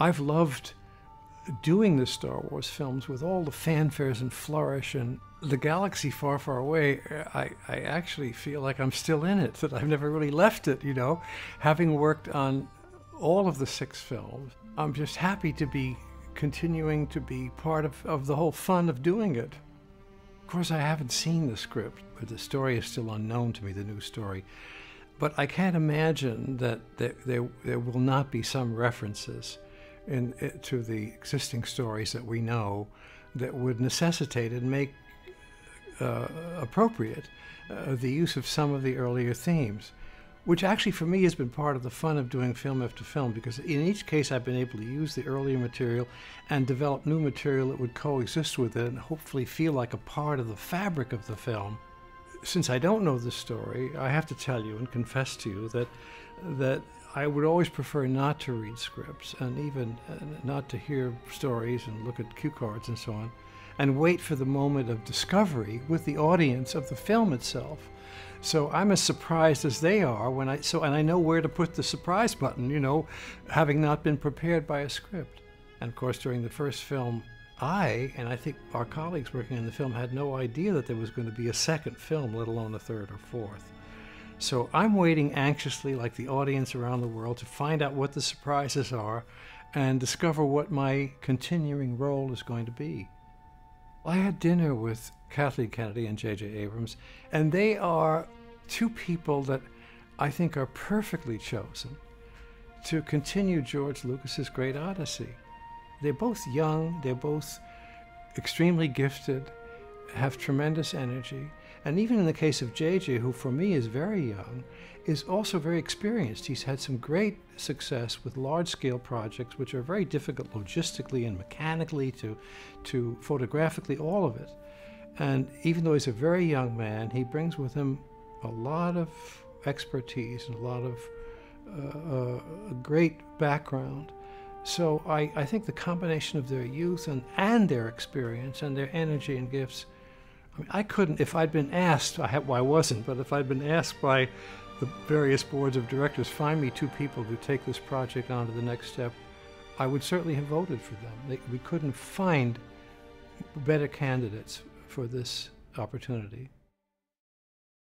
I've loved doing the Star Wars films with all the fanfares and flourish and the galaxy far, far away. I actually feel like I'm still in it, that I've never really left it, you know. Having worked on all of the 6 films, I'm just happy to be continuing to be part of the whole fun of doing it. Of course, I haven't seen the script, but the story is still unknown to me, the new story. But I can't imagine that there will not be some references to the existing stories that we know that would necessitate and make appropriate the use of some of the earlier themes, which actually for me has been part of the fun of doing film after film, because in each case I've been able to use the earlier material and develop new material that would coexist with it and hopefully feel like a part of the fabric of the film. Since I don't know the story, I have to tell you and confess to you that I would always prefer not to read scripts and even not to hear stories and look at cue cards and so on, and wait for the moment of discovery with the audience of the film itself. So I'm as surprised as they are and I know where to put the surprise button, you know, having not been prepared by a script. And of course, during the first film, and I think our colleagues working on the film had no idea that there was going to be a second film, let alone a third or fourth. So I'm waiting anxiously, like the audience around the world, to find out what the surprises are and discover what my continuing role is going to be. I had dinner with Kathleen Kennedy and J.J. Abrams, and they are 2 people that I think are perfectly chosen to continue George Lucas's great odyssey. They're both young, they're both extremely gifted, have tremendous energy, and even in the case of JJ, who for me is very young, is also very experienced. He's had some great success with large-scale projects, which are very difficult logistically and mechanically to photographically, all of it. And even though he's a very young man, he brings with him a lot of expertise and a lot of a great background. So I think the combination of their youth and their experience and their energy and gifts, I mean, I couldn't, if I'd been asked, I wasn't, but if I'd been asked by the various boards of directors, find me 2 people to take this project on to the next step, I would certainly have voted for them. We couldn't find better candidates for this opportunity.